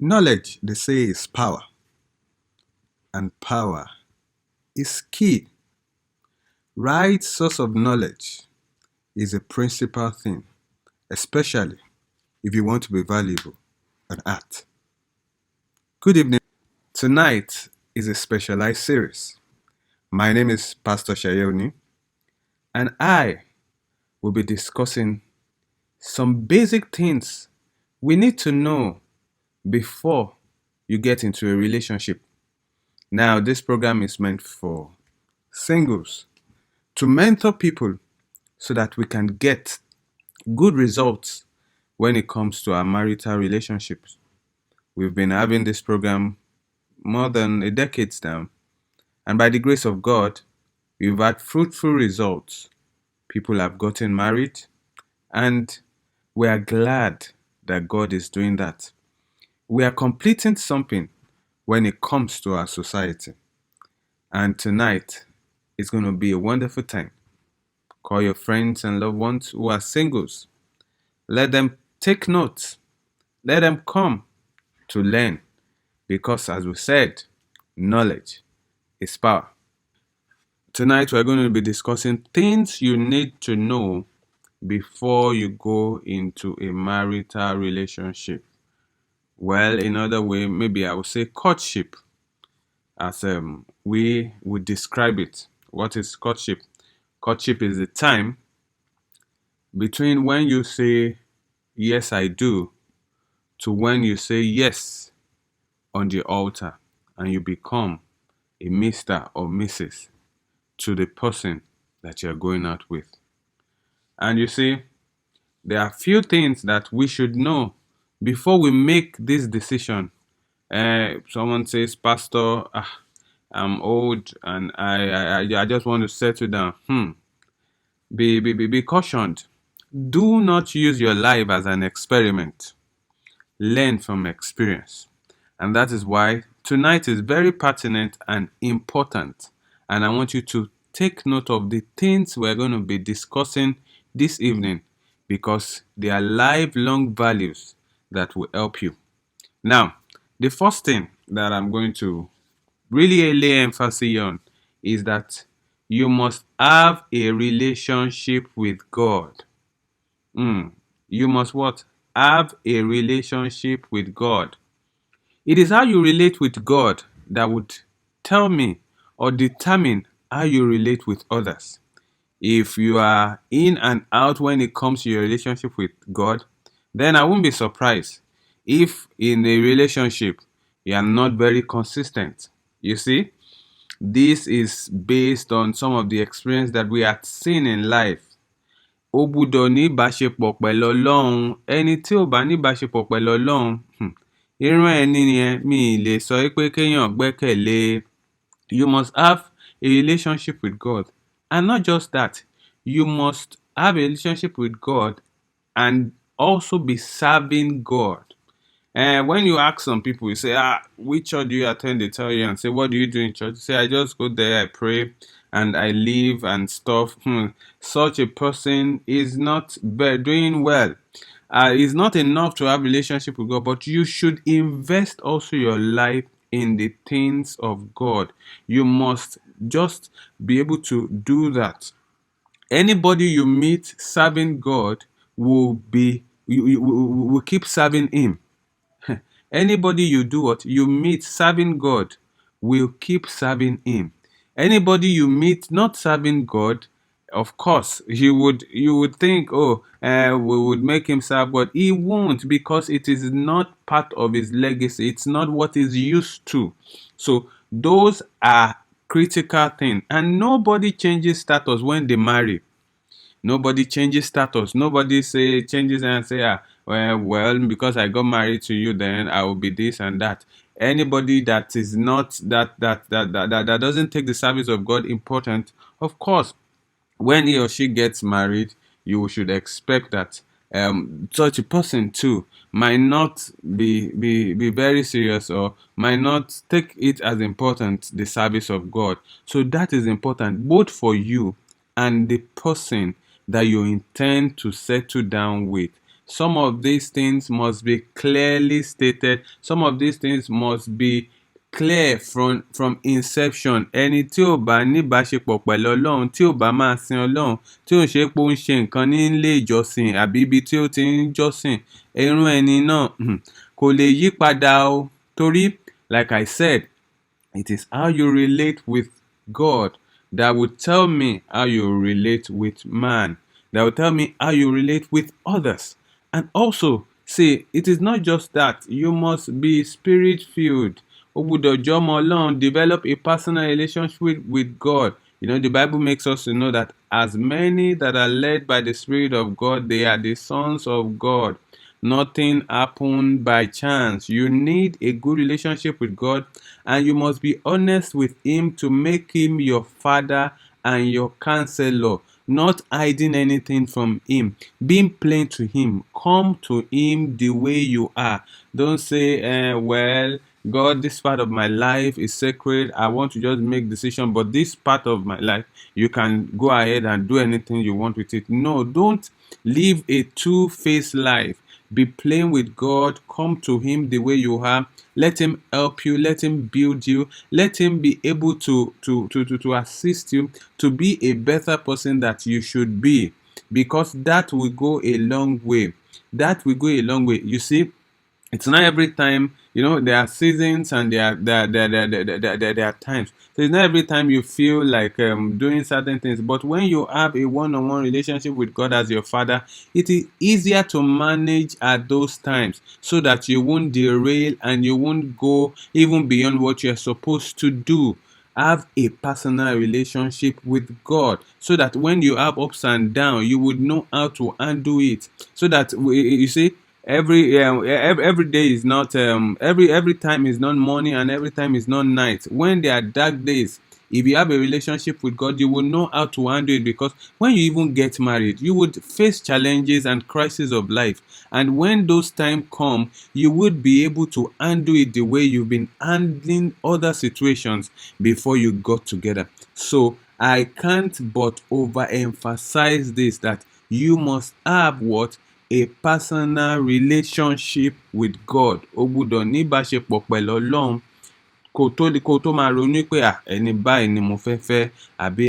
Knowledge, they say, is power, and power is key. Right source of knowledge is a principal thing, especially if you want to be valuable on earth. Good evening. Tonight is a specialized series. My name is Pastor Shayoni, and I will be discussing some basic things we need to know before you get into a relationship. Now, this program is meant for singles to mentor people so that we can get good results when it comes to our marital relationships. We've been having this program more than a decade now, and by the grace of God, we've had fruitful results. People have gotten married, and we are glad that God is doing that. We are completing something when it comes to our society. And tonight is going to be a wonderful time. Call your friends and loved ones who are singles. Let them take notes. Let them come to learn. Because as we said, knowledge is power. Tonight we're going to be discussing things you need to know before you go into a marital relationship. Well, in other way, maybe I would say courtship, as we would describe it. What is courtship? Courtship is the time between when you say, yes, I do, to when you say yes on the altar and you become a Mr. or Mrs. to the person that you're going out with. And you see, there are few things that we should know before we make this decision. Someone says, Pastor, I'm old and I just want to settle down. Be cautioned. Do not use your life as an experiment. Learn from experience. And that is why tonight is very pertinent and important. And I want you to take note of the things we're going to be discussing this evening because they are lifelong values that will help you. Now, the first thing that I'm going to really lay emphasis on is that you must have a relationship with God. You must what? Have a relationship with God. It is how you relate with God that would tell me or determine how you relate with others. If you are in and out when it comes to your relationship with God, then I won't be surprised if in a relationship you are not very consistent. You see, this is based on some of the experience that we have seen in life. Ó gbúdọ̀ ní ìbáṣepọ̀ pẹ̀lú Ọlọ́run. Ẹni tí ò bá ní ìbáṣepọ̀ pẹ̀lú Ọlọ́run, irú ẹni yẹn mi lè sọ pé kéèyàn gbẹ́kẹ̀lé. You must have a relationship with God. And not just that, you must have a relationship with God and also be serving God. When you ask some people, you say, which church do you attend? They tell you and say, what do you do in church? You say, I just go there, I pray, and I live and stuff. Such a person is not doing well. It's not enough to have a relationship with God, but you should invest also your life in the things of God. You must just be able to do that. Anybody you meet serving God will keep serving Him. Anybody you meet serving God will keep serving Him. Anybody you meet not serving God, of course, you would think, we would make him serve, but he won't, because it is not part of his legacy. It's not what he's used to. So those are critical things, and nobody changes status when they marry. Nobody changes status. Nobody changes and say, well, because I got married to you, then I will be this and that. Anybody that is not that doesn't take the service of God important, of course, when he or she gets married, you should expect that such a person too might not be very serious, or might not take it as important, the service of God. So that is important both for you and the person that you intend to settle down with. Some of these things must be clearly stated. Some of these things must be clear from inception. Ẹni tí ò bá níbáṣepọ̀ pẹ̀lú Ọlọ́run, tí ò bá máa sin Ọlọ́run, tí ò ṣe pé ó ń ṣe nǹkan ní ilé ìjọsìn àbí ibi tí ó ti ń jọ́sìn, irú ẹni náà kò lè yí padà o. Torí, like I said, it is how you relate with God that will tell me how you relate with man, that will tell me how you relate with others. And also, see, it is not just that. You must be spirit-filled. O gbọ́dọ̀ jẹ́ ọmọ Ọlọ́run, develop a personal relationship with God. You know, the Bible makes us to know that as many that are led by the Spirit of God, they are the sons of God. Nothing happened by chance. You need a good relationship with God, and you must be honest with Him to make Him your Father and your counselor, not hiding anything from Him, being plain to Him. Come to Him the way you are. Don't say, well, God, this part of my life is sacred. I want to just make decision, but this part of my life, you can go ahead and do anything you want with it. No, don't live a two-faced life. Be plain with God. Come to Him the way you are. Let Him help you. Let Him build you. Let Him be able to assist you to be a better person that you should be, because that will go a long way. That will go a long way. You see, it's not every time, there are seasons and there are times. So it's not every time you feel like doing certain things, but when you have a one-on-one relationship with God as your Father, it is easier to manage at those times, so that you won't derail and you won't go even beyond what you're supposed to do. Have a personal relationship with God, so that when you have ups and downs, you would know how to handle it. So that you see, every day is not every time is not morning, and every time is not night. When there are dark days, if you have a relationship with God, you will know how to handle it, because when you even get married, you would face challenges and crises of life, and when those times come, you would be able to handle it the way you've been handling other situations before you got together. So I can't but overemphasize this, that you must have what? A personal relationship with God. O gbọ́dọ̀ ní ìbáṣepọ̀ pẹ̀lú Ọlọ́run kó tó máa ronú pé ẹni báyìí ni mo fẹ́ fẹ́, àbí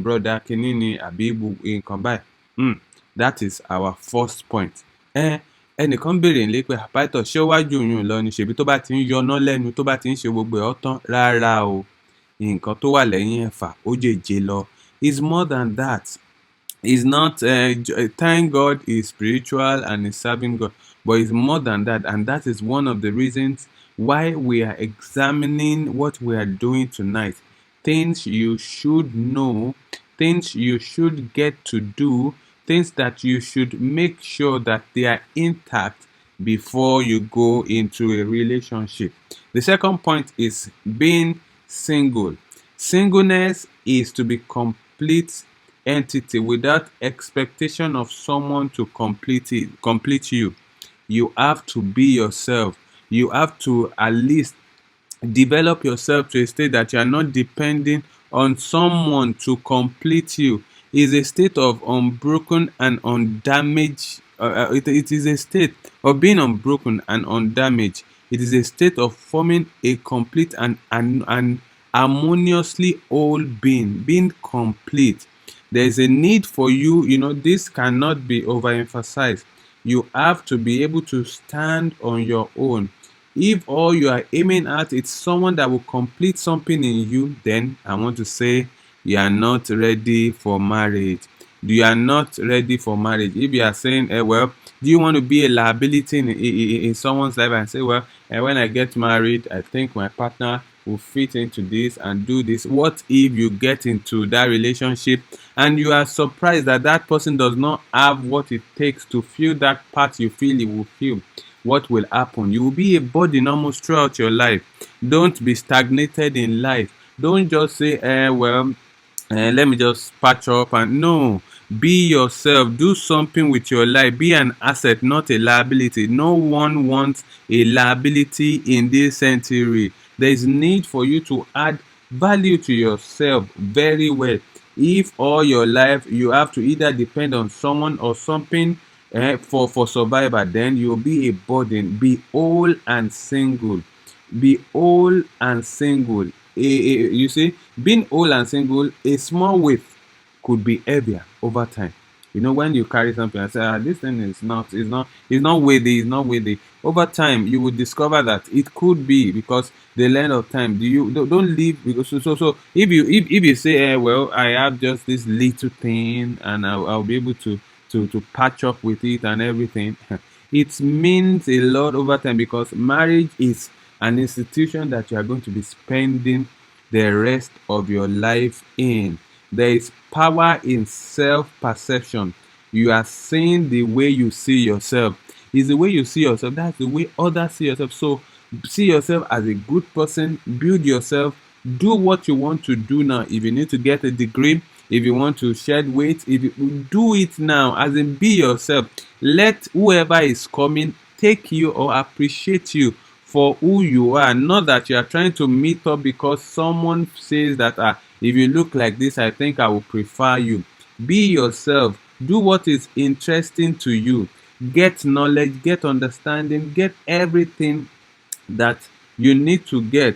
brother kínní ni, àbí nǹkan báyìí. That is our first point. Ẹnìkan béèrè nílé pé pásítọ̀, ṣé ó wá jù yún lọ ni? Ṣèbí tó bá ti ń yọná lẹ́nu, tó bá ti ń ṣe gbogbo ẹ̀ tán? Rárá o, nǹkan tó wà lẹ́yìn ẹ̀fà ó jèjé lọ. It's more than that. It's not, thank God is spiritual and is serving God, but it's more than that. And that is one of the reasons why we are examining what we are doing tonight. Things you should know, things you should get to do, things that you should make sure that they are intact before you go into a relationship. The second point is being single. Singleness is to be complete entity without expectation of someone to complete you. You have to be yourself. You have to at least develop yourself to a state that you are not depending on someone to complete you. It's a state of unbroken and undamaged. It is a state of being unbroken and undamaged. It is a state of forming a complete and harmoniously whole being complete. There is a need for you. This cannot be overemphasized. You have to be able to stand on your own. If all you are aiming at is someone that will complete something in you, then I want to say you are not ready for marriage. You are not ready for marriage. If you are saying, well, do you want to be a liability in someone's life, and say, well, when I get married, I think my partner will fit into this and do this. What if you get into that relationship and you are surprised that that person does not have what it takes to feel that part you feel he will feel? What will happen? You will be a burden almost throughout your life. Don't be stagnated in life. Don't just say, let me just patch up. And no, be yourself. Do something with your life. Be an asset, not a liability. No one wants a liability in this century. There is need for you to add value to yourself very well. If all your life you have to either depend on someone or something for survivor, then you'll be a burden. Be whole and single. Be whole and single. You see, being whole and single, a small weight could be heavier over time. You know, when you carry something and say, this thing is not worthy, it's not worthy. Over time, you will discover that it could be, because the length of time. Don't leave, because so if you say, well, I have just this little thing and I'll be able to patch up with it and everything, it means a lot over time, because marriage is an institution that you are going to be spending the rest of your life in. There is power in self-perception. You are seeing the way you see yourself. Is the way you see yourself, that's the way others see yourself. So see yourself as a good person, build yourself, do what you want to do now. If you need to get a degree, if you want to shed weight, if you do it now, as in be yourself. Let whoever is coming take you or appreciate you for who you are, not that you are trying to meet up because someone says that if you look like this, I think I will prefer you. Be yourself. Do what is interesting to you. Get knowledge, get understanding, get everything that you need to get.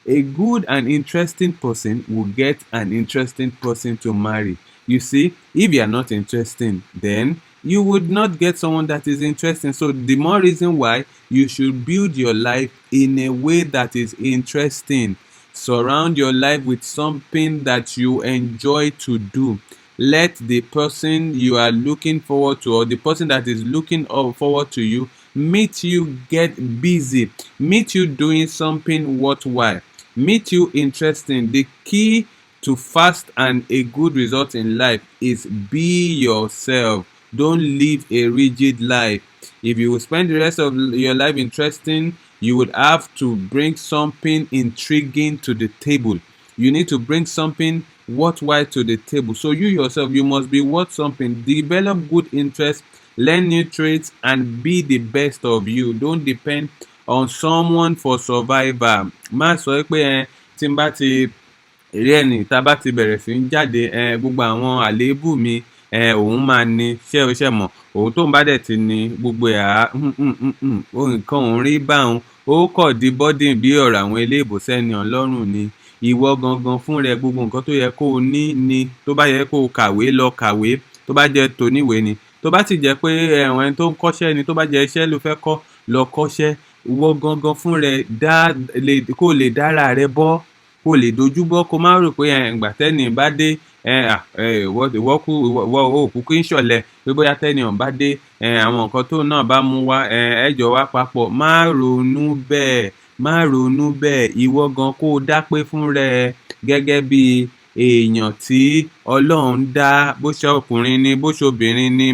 A good and interesting person will get an interesting person to marry. You see, if you are not interesting, then you would not get someone that is interesting. So the more reason why you should build your life in a way that is interesting. Surround your life with something that you enjoy to do. Let the person you are looking forward to, or the person that is looking forward to you, meet you get busy, meet you doing something worthwhile, meet you interesting. The key to fast and a good result in life is be yourself. Don't live a rigid life. If you spend the rest of your life interesting, you would have to bring something intriguing to the table. You need to bring something worthwhile to the table. So you yourself, you must be worth something. Develop good interest, learn new traits, and be the best of you. Don't depend on someone for survival. Má sọ pé tí n bá ti rí ẹni tá a bá ti bẹ̀rẹ̀ sí ń jáde, gbogbo àwọn àléébù mi òun máa ní ṣẹ́ mọ̀, òun tóun bá dẹ̀ ti ní gbogbo ẹ̀ nǹkan òun rí báun, ó kọ̀ di bọ́dìn bí ọ̀rọ̀ àwọn eléèbó sẹ́ni ọlọ́run ni. Ìwọ gangan fún rẹ, gbogbo nǹkan tó yẹ kó o ní tó bá yẹ kó o kàwé lọ kàwé, tó bá jẹ́ toníwèé ni, tó bá sì jẹ́ pé ẹ̀wọ̀n ẹni tó ń kọ́ṣẹ́ ni, tó bá jẹ́ iṣẹ́ ló fẹ́ kọ́ lọ kọ́ṣẹ́. Ìwọ gangan fún rẹ kó lè dára rẹ bọ́, kó lè dojú bọ́, kó má rò pé ìgbà tẹ́ni bá dé ìwọ òkúkú ń ṣọ̀lẹ pé bóyá tẹ́ni ọ̀hún bá dé àwọn nǹkan tó náà bá mú wá ẹjọ́ wá papọ̀. Má ronú bẹ́ẹ̀, má ronú bẹ́ẹ̀. Ìwọ gan kó o dápé fún rẹ gẹ́gẹ́ bí èèyàn tí Ọlọ́run dá, bó ṣe ọkùnrin ni bó ṣe obìnrin ni,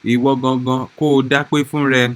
ìwọ gangan kó o dápé fún rẹ.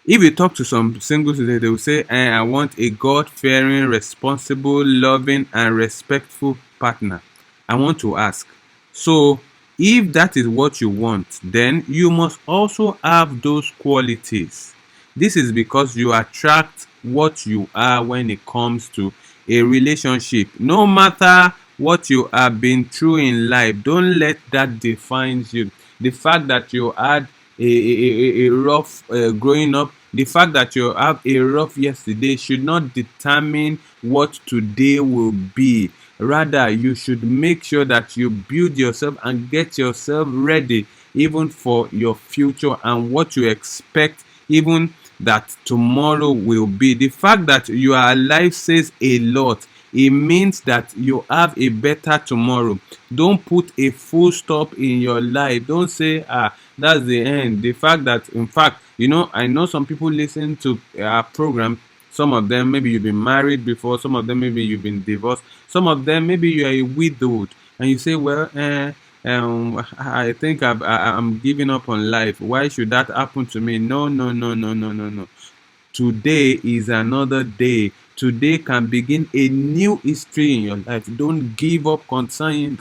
If you talk to some singles today, they will say, I want a God-fearing, responsible, loving, and respectful partner. I want to ask, so if that is what you want, then you must also have those qualities. This is because you attract what you are when it comes to a relationship. No matter what you have been through in life, don't let that define you. The fact that you had a rough growing up, the fact that you have a rough yesterday should not determine what today will be. Rather, you should make sure that you build yourself and get yourself ready even for your future and what you expect even that tomorrow will be. The fact that you are alive says a lot. It means that you have a better tomorrow. Don't put a full stop in your life. Don't say, that's the end. The fact that, in fact, I know some people listen to our program. Some of them, maybe you've been married before. Some of them, maybe you've been divorced. Some of them, maybe you are a widowed. And you say, well, I think I'm giving up on life. Why should that happen to me? No. Today is another day. Today can begin a new history in your life. Don't give up concerning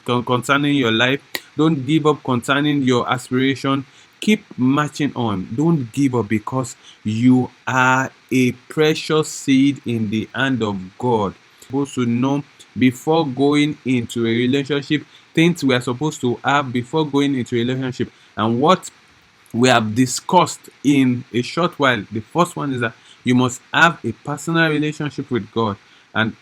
your life. Don't give up concerning your aspiration. Keep marching on. Don't give up, because you are a precious seed in the hand of God. You're supposed to know before going into a relationship, things we are supposed to have before going into a relationship. And what we have discussed in a short while. The first one is that you must have a personal relationship with God, and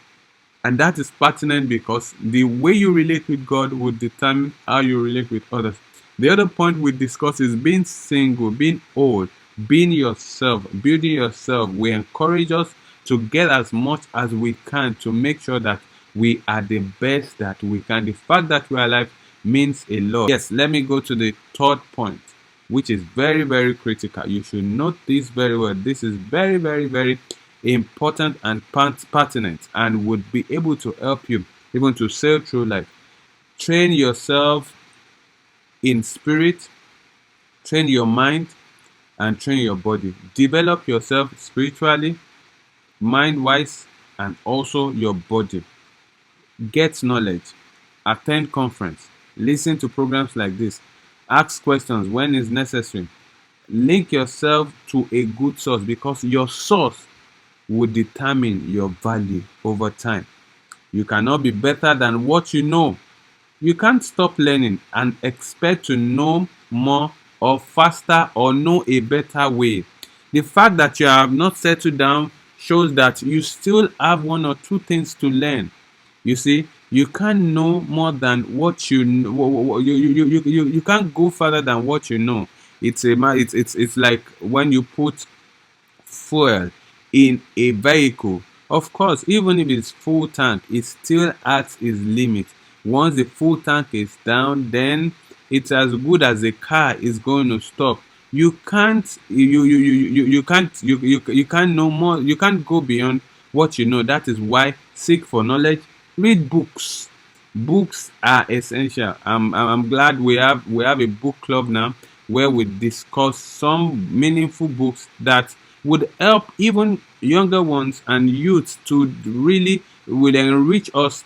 that is pertinent because the way you relate with God will determine how you relate with others. The other point we discuss is being single, being old, being yourself, building yourself. We encourage us to get as much as we can to make sure that we are the best that we can. The fact that we are alive means a lot. Yes, let me go to the third point, which is very, very critical. You should note this very well. This is very, very, very important and pertinent, and would be able to help you even to sail through life. Train yourself in spirit, train your mind, and train your body. Develop yourself spiritually, mind wise, and also your body. Get knowledge, attend conference, listen to programs like this, ask questions when it's necessary. Link yourself to a good source, because your source will determine your value over time. You cannot be better than what you know. You can't stop learning and expect to know more or faster or know a better way. The fact that you have not settled down shows that you still have one or two things to learn. You see, you can't know more than what you know. You can't go further than what you know. It's like when you put fuel in a vehicle. Of course, even if it's full tank, it still at its limit. Once the full tank is down, then it's as good as the car is going to stop. You can't you can't know more. You can't go beyond what you know. That is why seek for knowledge. Read books. Books are essential. I'm glad we have a book club now where we discuss some meaningful books that would help even younger ones and youth to really will enrich us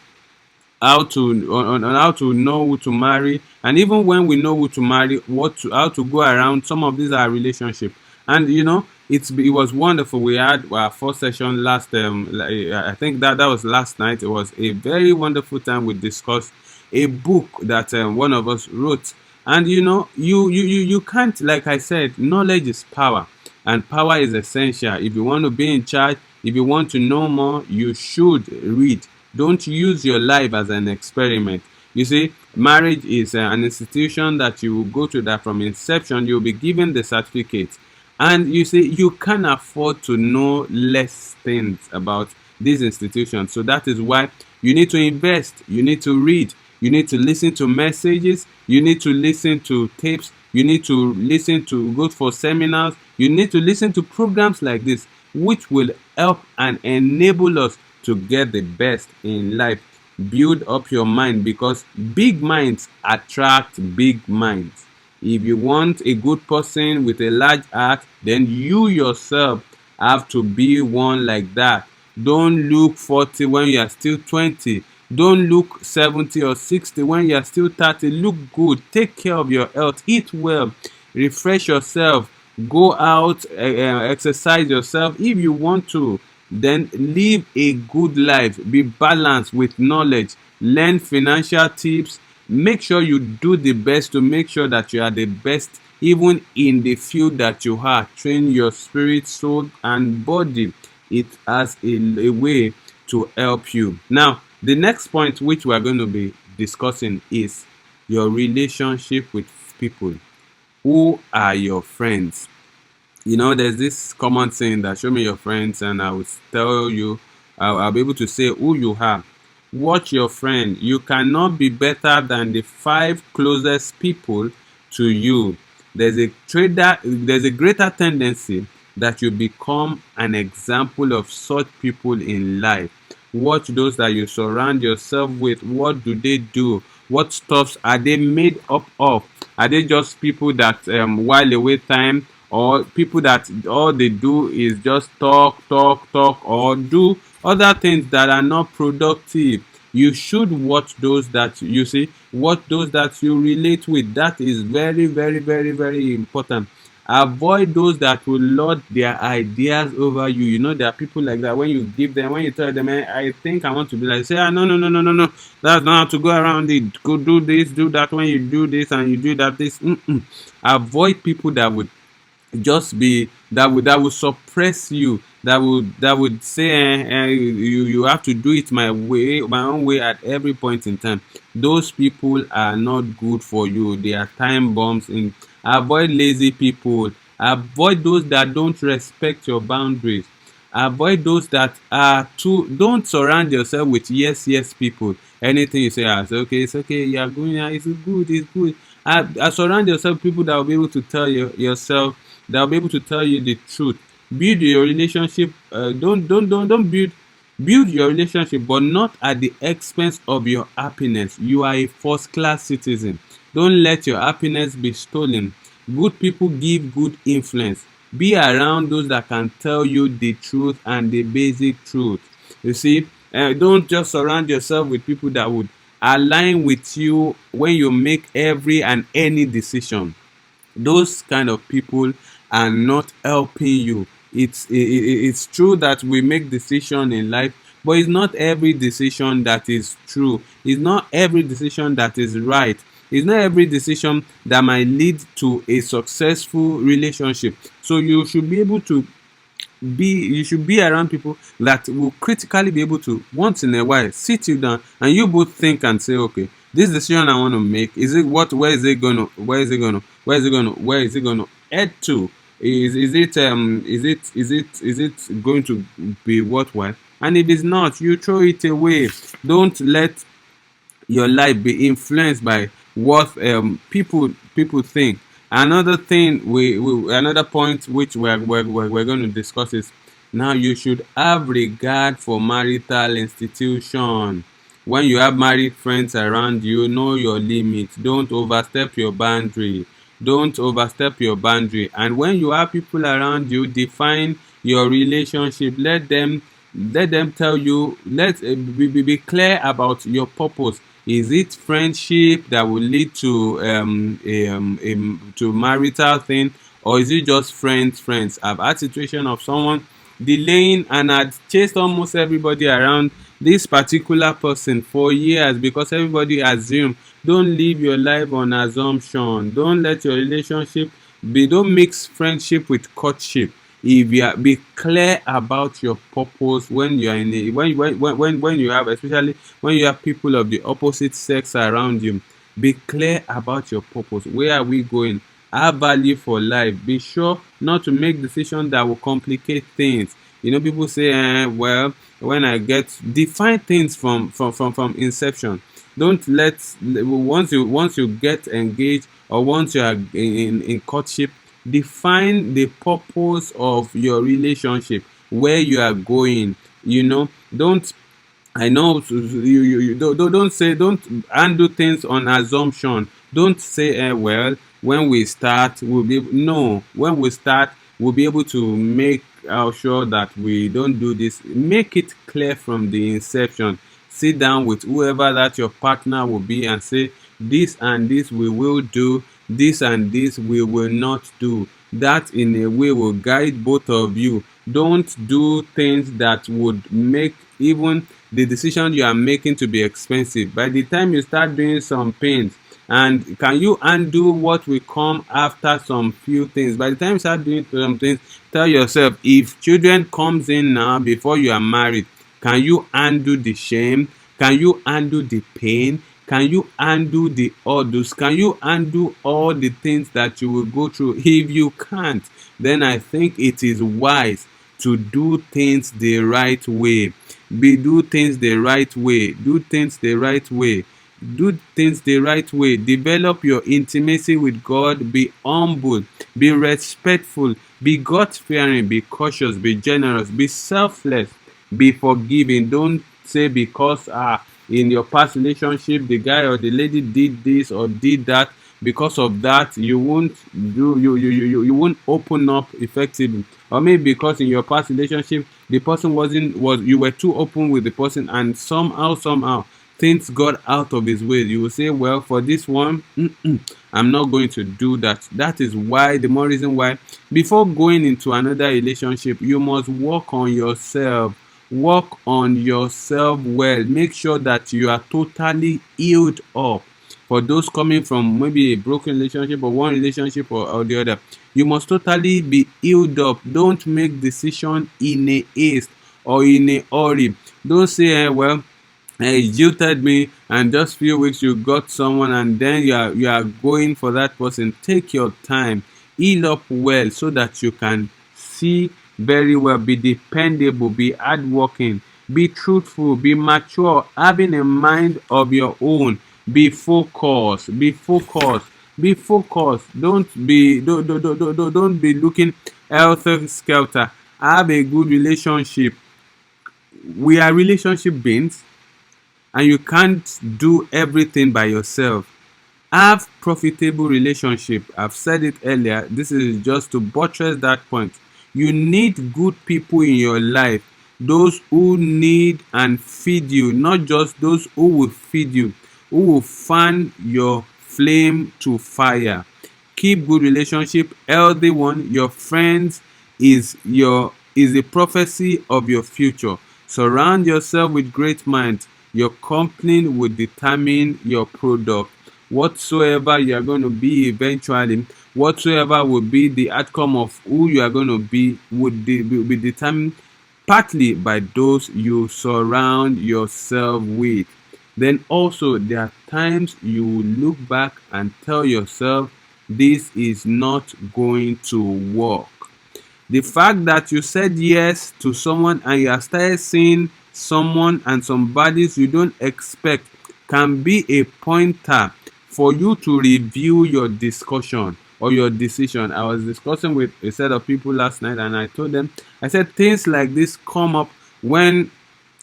how to on how to know who to marry, and even when we know who to marry, what to how to go around some of these are relationship. And it was wonderful. We had our first session last I think that was last night. It was a very wonderful time. We discussed a book that one of us wrote. And you can't, like I said, knowledge is power, and power is essential. If you want to be in charge, if you want to know more, you should read. Don't use your life as an experiment. You see, marriage is an institution that you will go to, that from inception you'll be given the certificate. And you see, you can't afford to know less things about these institutions. So that is why you need to invest, you need to read, you need to listen to messages, you need to listen to tapes, you need to listen to go for seminars, you need to listen to programs like this, which will help and enable us to get the best in life. Build up your mind, because big minds attract big minds. If you want a good person with a large heart, then you yourself have to be one like that. Don't look 40 when you are still 20. Don't look 70 or 60 when you are still 30. Look good. Take care of your health. Eat well. Refresh yourself. Go out, exercise yourself if you want to. Then live a good life. Be balanced with knowledge. Learn financial tips. Make sure you do the best to make sure that you are the best even in the field that you are. Train your spirit, soul, and body. It has a way to help you. Now, the next point which we are going to be discussing is your relationship with people. Who are your friends? There's this common saying that show me your friends and I will tell you, I'll be able to say who you are. Watch your friend. You cannot be better than the 5 closest people to you. There's a greater tendency that you become an example of such people in life. Watch those that you surround yourself with. What do they do? What stuffs are they made up of? Are they just people that while away time, or people that all they do is just talk, or do other things that are not productive? You should watch those that watch those that you relate with. That is very, very, very, very important. Avoid those that will lord their ideas over you. You know, there are people like that. When you give them, when you tell them, I think I want to be like, say, no, no, no, no, no, no, that's not how to go around it. Go do this, do that. When you do this and you do that, this. Avoid people that would just be that would suppress you, that would say, you have to do it my way, my own way, at every point in time. Those people are not good for you. They are time bombs. Avoid lazy people. Avoid those that don't respect your boundaries. Avoid those that are too. Don't surround yourself with yes people. Anything you say, say okay, it's okay, you are going, it's good. Surround yourself with people that will be able to tell you yourself, that will be able to tell you the truth. Build your relationship. Don't build your relationship, but not at the expense of your happiness. You are a first class citizen. Don't let your happiness be stolen. Good people give good influence. Be around those that can tell you the truth and the basic truth. You see, don't just surround yourself with people that would align with you when you make every and any decision. Those kind of people are not helping you. It's true that we make decision in life, but it's not every decision that is true. It's not every decision that is right. It's not every decision that might lead to a successful relationship. So you should be around people that will critically be able to, once in a while, sit you down and you both think and say, okay, this decision I want to make, is it what where is it gonna head to? Is it going to be worthwhile? And if it's not, you throw it away. Don't let your life be influenced by what people think. Another thing, another point which we're going to discuss is, now you should have regard for marital institution. When you have married friends around you, know your limits. Don't overstep your boundary. Don't overstep your boundary. And when you have people around you, define your relationship. Let them tell you. Be clear about your purpose. Is it friendship that will lead to to marital thing, or is it just friends? I've had situation of someone delaying and had chased almost everybody around this particular person for years because everybody assume. Don't live your life on assumption. Don't let your relationship don't mix friendship with courtship. If you are, be clear about your purpose when you are in a when you have, especially when you have people of the opposite sex around you. Be clear about your purpose. Where are we going? Have value for life. Be sure not to make decisions that will complicate things. You know, people say, well, when I get, define things from inception. Don't let, once you get engaged, or once you are in courtship, define the purpose of your relationship, where you are going. You know, don't I know, you don't handle things on assumption. Don't say, well, when we start, when we start, we'll be able to make sure that we don't do this. Make it clear from the inception. Sit down with whoever that your partner will be and say, this and this we will do, this and this we will not do. That in a way will guide both of you. Don't do things that would make even the decision you are making to be expensive. By the time you start doing some things, and can you undo what will come after some few things? By the time you start doing some things, tell yourself, if children comes in now before you are married, can you undo the shame? Can you undo the pain? Can you undo the orders? Can you undo all the things that you will go through? If you can't, then I think it is wise to do things the right way. Do things the right way. Do things the right way. Do things the right way. Develop your intimacy with God. Be humble. Be respectful. Be God fearing. Be cautious. Be generous. Be selfless. Be forgiving. Don't say because in your past relationship the guy or the lady did this or did that, because of that you won't you won't open up effectively. Or maybe because in your past relationship the person was you were too open with the person, and somehow things God out of his way. You will say, well, for this one, I'm not going to do that. That is why, the more reason why, before going into another relationship, you must work on yourself. Work on yourself well. Make sure that you are totally healed up. For those coming from maybe a broken relationship or one relationship or the other, you must totally be healed up. Don't make decision in a haste or in a hurry. Don't say, well, he jilted me, and just few weeks you got someone, and then you are going for that person. Take your time, heal up well, so that you can see very well, be dependable, be hardworking, be truthful, be mature, having a mind of your own. Be focused, be focused, be focused. Don't be looking helter skelter. Have a good relationship. We are relationship beings, and you can't do everything by yourself. Have profitable relationship. I've said it earlier. This is just to buttress that point. You need good people in your life. Those who need and feed you, not just those who will feed you, who will fan your flame to fire. Keep good relationship, healthy one. Your friends is a prophecy of your future. Surround yourself with great minds. Your company will determine your product. Whatsoever you are going to be eventually, whatsoever will be the outcome of who you are going to be, will be determined partly by those you surround yourself with. Then also, there are times you will look back and tell yourself, this is not going to work. The fact that you said yes to someone and you have started seeing someone and some values you don't expect can be a pointer for you to review your discussion or your decision. I was discussing with a set of people last night, and I told them, I said, things like this come up when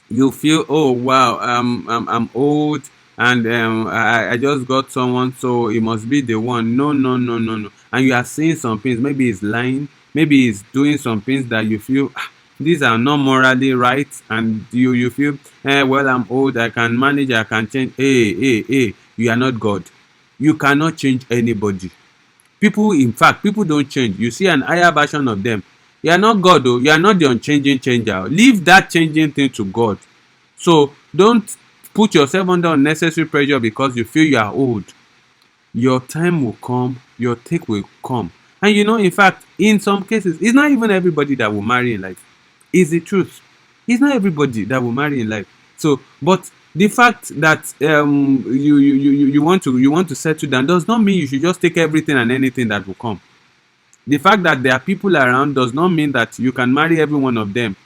you feel, oh wow, I'm old, and I just got someone, so it must be the one. No, no, no, no, no. And you are seeing some things, maybe he's lying, maybe he's doing some things that you feel, these are not morally right, and you feel, well, I'm old, I can manage, I can change. Hey, you are not God. You cannot change anybody. People, in fact, people don't change. You see an higher version of them. You are not God, though. You are not the unchanging changer. Leave that changing thing to God. So don't put yourself under unnecessary pressure because you feel you are old. Your time will come, your take will come. And in fact, in some cases, it's not even everybody that will marry in life. It's the truth. It's not everybody that will marry in life. So, but the fact that you want to settle down does not mean you should just take everything and anything that will come. The fact that there are people around does not mean that you can marry every one of them.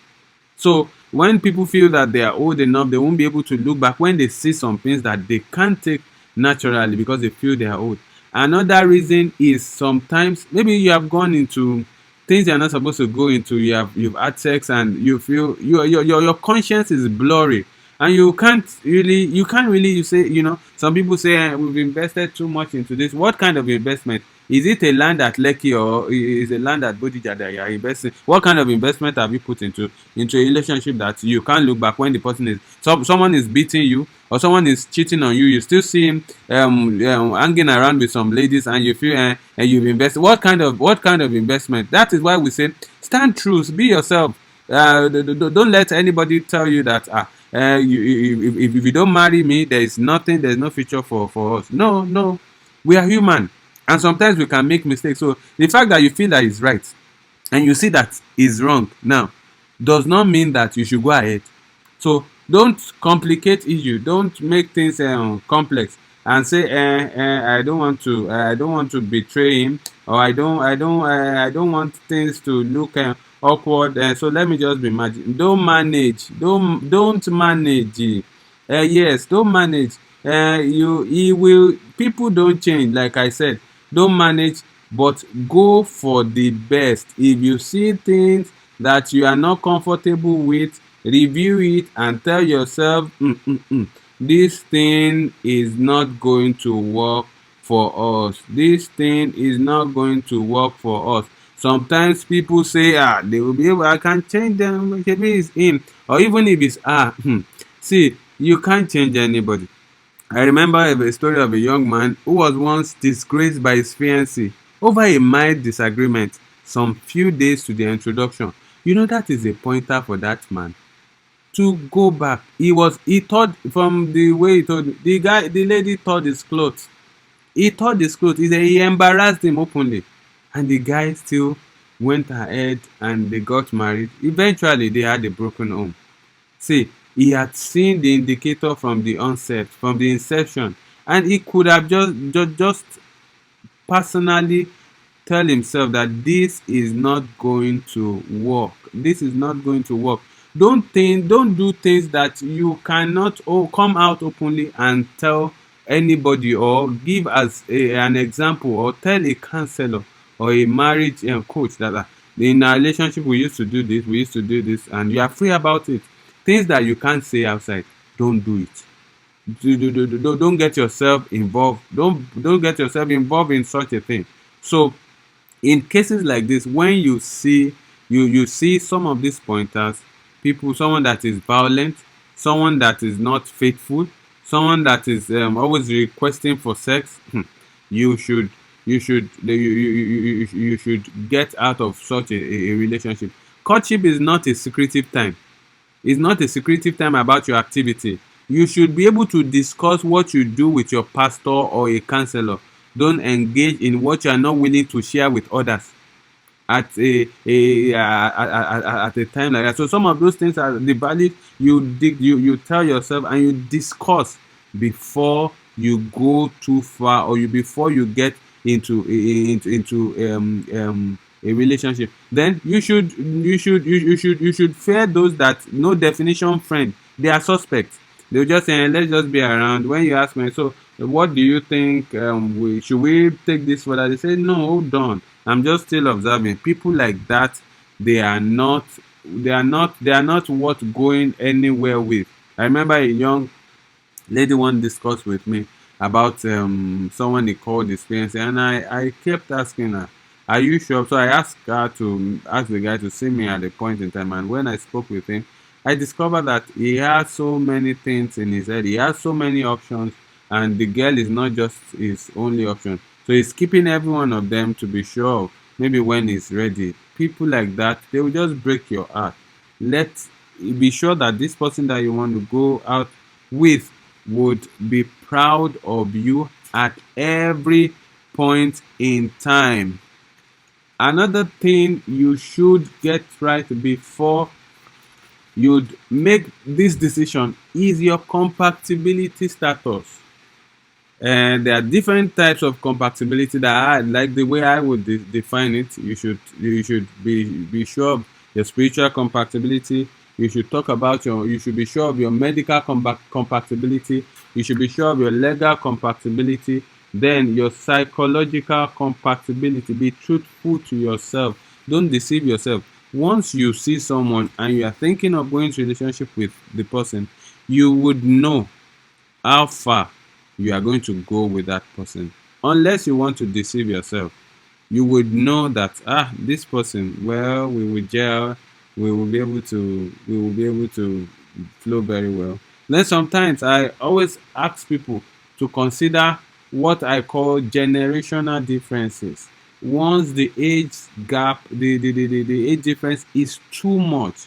So when people feel that they are old enough, they won't be able to look back when they see some things that they can't take naturally because they feel they are old. Another reason is sometimes maybe you have gone into things you're not supposed to go into. You've had sex and you feel your conscience is blurry, and you can't really you say, some people say, we've invested too much into this. What kind of investment? Is it a land at Lekki, or is a land at Bodija that you are investing? What kind of investment have you put into a relationship that you can't look back when the person is, someone is beating you or someone is cheating on you? You still see him hanging around with some ladies, and you feel, and you've invested. What kind of investment? That is why we say, stand true, be yourself. Don't let anybody tell you that, if you don't marry me, there's no future for us. No, we are human, and sometimes we can make mistakes. So the fact that you feel that is right and you see that is wrong now does not mean that you should go ahead. So don't complicate issue. Don't make things complex and say, I don't want to betray him, or I don't want things to look awkward. So let me just be magic. Don't manage. Don't manage. Yes, don't manage. People don't change, like I said. Don't manage, but go for the best. If you see things that you are not comfortable with, review it and tell yourself, this thing is not going to work for us. This thing is not going to work for us. Sometimes people say, they will be able, I can change them, maybe it's him, or even if it's see, You can't change anybody. I remember a story of a young man who was once disgraced by his fiancée over a mild disagreement some few days to the introduction. You know, that is a pointer for that man to go back. He thought, from the way he told me, the lady thought his clothes. He thought his clothes. He embarrassed him openly. And the guy still went ahead and they got married. Eventually, they had a broken home. See, he had seen the indicator from the onset, from the inception, and he could have just personally tell himself that this is not going to work. This is not going to work. Don't do things that you cannot come out openly and tell anybody, or give as an example, or tell a counselor or a marriage coach that in a relationship we used to do this, and you are free about it. Things that you can't say outside, don't do it. Don't get yourself involved. Don't get yourself involved in such a thing. So in cases like this, when you see some of these pointers, someone that is violent, someone that is not faithful, someone that is always requesting for sex, you should you should get out of such a relationship. Courtship is not a secretive time. It's not a secretive time about your activity. You should be able to discuss what you do with your pastor or a counselor. Don't engage in what you are not willing to share with others at a time like that. So some of those things are the valid. You tell yourself and you discuss before you go too far, or before you get into a relationship. Then you should fear those that no definition friend. They are suspects. They'll just say, let's just be around. When you ask me, so what do you think, should we take this further? They say, no, hold on, I'm just still observing. People like that, they are not worth going anywhere with. I remember a young lady one discussed with me about someone he called his fiancé, and I kept asking her, are you sure? So I asked her to ask the guy to see me at a point in time, and when I spoke with him, I discovered that he has so many things in his head. He has so many options, and the girl is not just his only option. So he's keeping every one of them to be sure, maybe when he's ready. People like that, they will just break your heart. Let Be sure that this person that you want to go out with would be proud of you at every point in time. Another thing you should get right before you'd make this decision is your compatibility status. And there are different types of compatibility that like the way I would define it. You should be sure of your spiritual compatibility. You should be sure of your medical compatibility. You should be sure of your legal compatibility. Then your psychological compatibility. Be truthful to yourself. Don't deceive yourself. Once you see someone and you are thinking of going to a relationship with the person, you would know how far you are going to go with that person. Unless you want to deceive yourself, you would know that this person, well, we will gel, we will be able to flow very well. Then sometimes I always ask people to consider what I call generational differences. Once the age gap, the age difference is too much,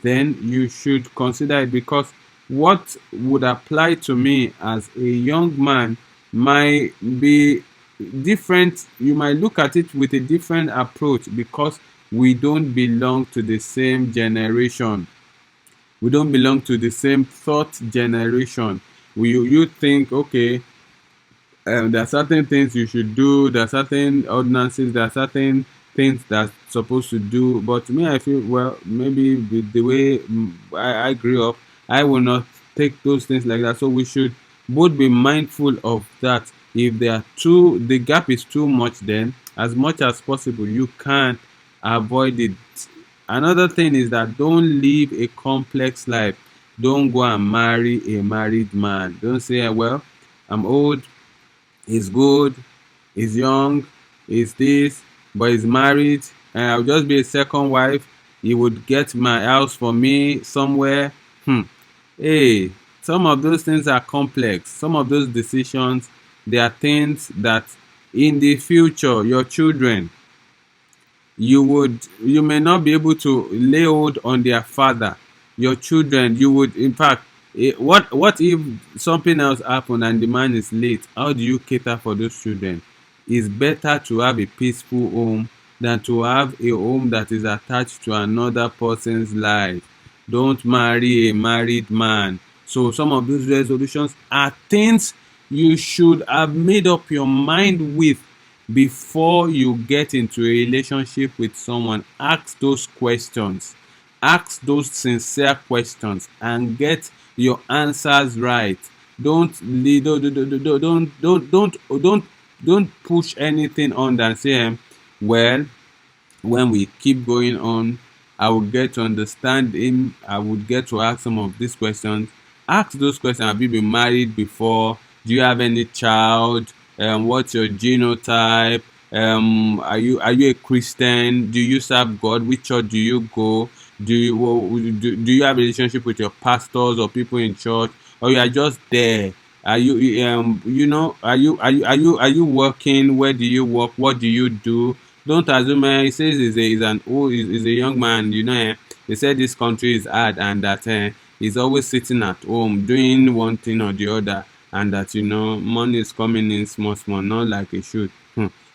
then you should consider it, because what would apply to me as a young man might be different. You might look at it with a different approach, because we don't belong to the same generation. We don't belong to the same thought generation. You think, okay, there are certain things you should do, there are certain ordinances, there are certain things that's supposed to do. But to me, I feel, well, maybe with the way I grew up, I will not take those things like that. So we should both be mindful of that. If the gap is too much, then as much as possible, you can avoid it. Another thing is that don't live a complex life. Don't go and marry a married man. Don't say, well, I'm old, he's good, he's young, he's this, but he's married, and I'll just be a second wife. He would get my house for me somewhere. Hey, some of those things are complex. Some of those decisions, they are things that in the future, your children, you may not be able to lay hold on their father. Your children, you would, in fact, what if something else happened and the man is late? How do you cater for those children? It's better to have a peaceful home than to have a home that is attached to another person's life. Don't marry a married man. So some of those resolutions are things you should have made up your mind with before you get into a relationship with someone. Ask those questions. Ask those sincere questions and get your answers right. Don't push anything on and say, well, when we keep going on, I will get to understand him. I would get to ask some of these questions. Ask those questions. Have you been married before? Do you have any child? What's your genotype? Are you a Christian? Do you serve God? Which church do you go? Do you have a relationship with your pastors or people in church, or you are just there? Are you are you working? Where do you work? What do you do? Don't assume he says he's a young man, they said this country is hard and that he's always sitting at home doing one thing or the other, and that money is coming in small small, not like it should.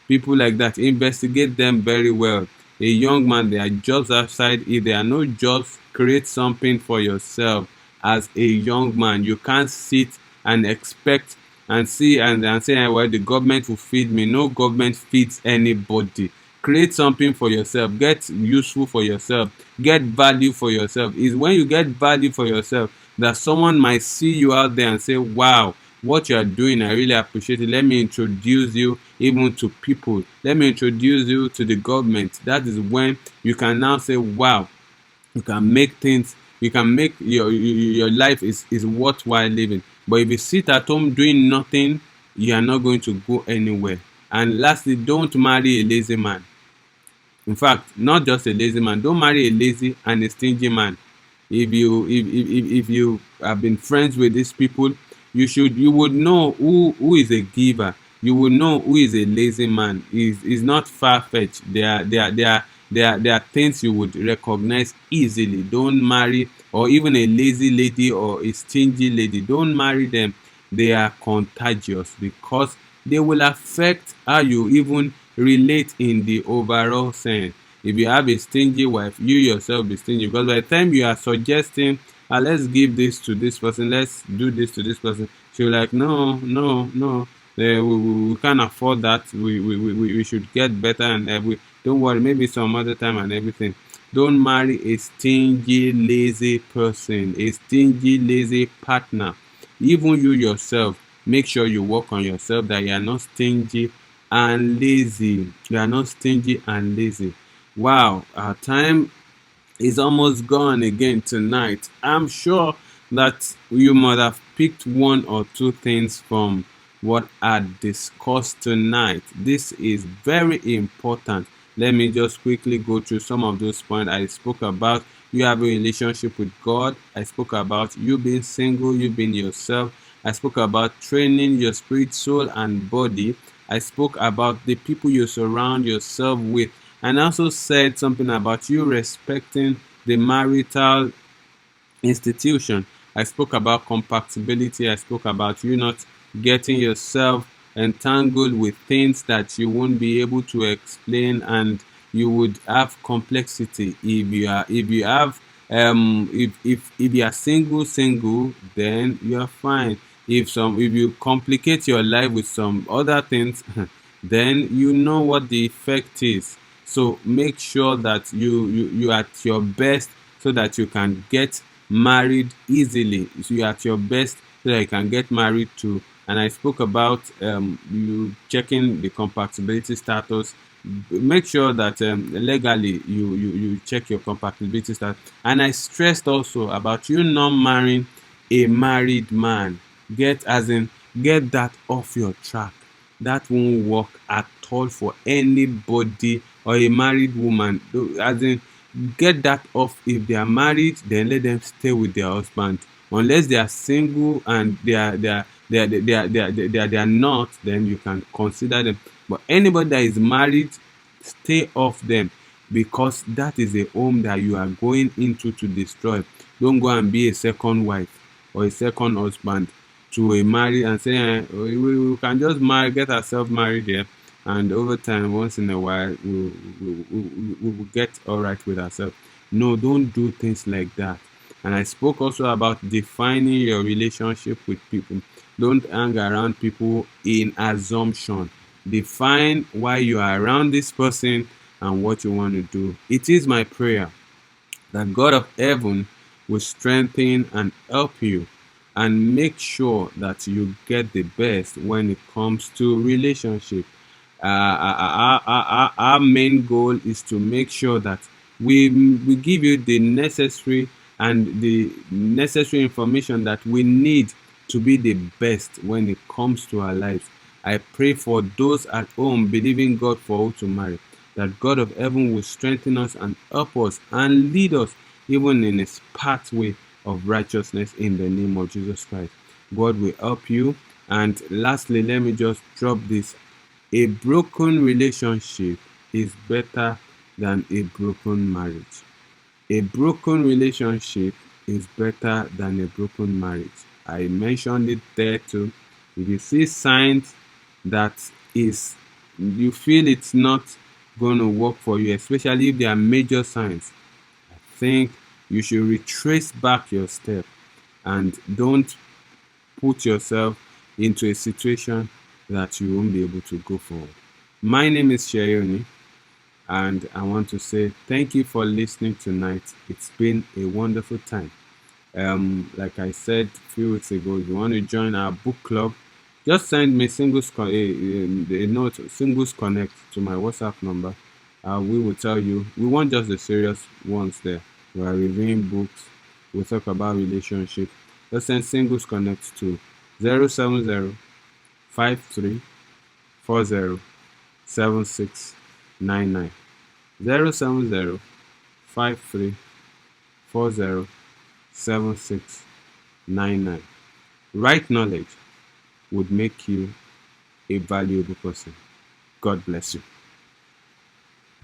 People like that, investigate them very well. A young man, there are jobs outside. If there are no jobs, create something for yourself. As a young man, you can't sit and expect and see and say, well, the government will feed me. No government feeds anybody. Create something for yourself. Get useful for yourself. Get value for yourself. It's when you get value for yourself that someone might see you out there and say, wow, what you are doing, I really appreciate it. Let me introduce you even to people. Let me introduce you to the government. That is when you can now say, wow, you can make things, you can make your life is worthwhile living. But if you sit at home doing nothing, you are not going to go anywhere. And lastly, don't marry a lazy man. In fact, not just a lazy man, don't marry a lazy and a stingy man. If you have been friends with these people, you would know who is a giver. You would know who is a lazy man. Is not far-fetched. There are things you would recognize easily. Don't marry, or even a lazy lady or a stingy lady, don't marry them. They are contagious because they will affect how you even relate in the overall sense. If you have a stingy wife, you yourself be stingy, because by the time you are suggesting, let's give this to this person, let's do this to this person, she'll like, no, no, no, we can't afford that. We should get better, and don't worry, maybe some other time and everything. Don't marry a stingy, lazy person, a stingy, lazy partner. Even you yourself, make sure you work on yourself, that you are not stingy and lazy. You are not stingy and lazy. Wow, our time is almost gone again tonight. I'm sure that you might have picked one or two things from what I discussed tonight. This is very important. Let me just quickly go through some of those points I spoke about. You have a relationship with God. I spoke about you being single, you being yourself. I spoke about training your spirit, soul, and body. I spoke about the people you surround yourself with, and also said something about you respecting the marital institution. I spoke about compatibility. I spoke about you not getting yourself entangled with things that you won't be able to explain, and you would have complexity if you have if you are single, then you are fine. If you complicate your life with some other things, then you know what the effect is. So make sure that you are at your best, so that you can get married easily. So you're at your best so that you can get married too. And I spoke about you checking the compatibility status. Make sure that legally you check your compatibility status. And I stressed also about you not marrying a married man. Get that off your track. That won't work at all for anybody, or a married woman. As in, get that off. If they are married, then let them stay with their husband. Unless they are single and they are not, then you can consider them. But anybody that is married, stay off them, because that is a home that you are going into to destroy. Don't go and be a second wife or a second husband to a married and say, we can just marry, get ourselves married here, and over time, once in a while, we will get all right with ourselves. No, don't do things like that. And I spoke also about defining your relationship with people. Don't hang around people in assumption. Define why you are around this person and what you want to do. It is my prayer that God of heaven will strengthen and help you and make sure that you get the best when it comes to relationship. Our main goal is to make sure that we give you the necessary and the necessary information that we need to be the best when it comes to our lives. I pray for those at home believing God for who to marry, that God of heaven will strengthen us and help us and lead us even in His pathway of righteousness in the name of Jesus Christ. God will help you. And lastly, let me just drop this. A broken relationship is better than a broken marriage. A broken relationship is better than a broken marriage. I mentioned it there too. If you see signs that is you feel it's not going to work for you, especially if there are major signs, I think you should retrace back your step and don't put yourself into a situation that you won't be able to go forward. My name is Sheyoni, and I want to say thank you for listening tonight. It's been a wonderful time. Like I said a few weeks ago, if you want to join our book club, just send me a note, Singles Connect, to my WhatsApp number. We will tell you. We want just the serious ones there. We are reviewing books. We talk about relationship. Just send Singles Connect to 070 53 40 7699. 070 53 40 7699. Right knowledge would make you a valuable person. God bless you.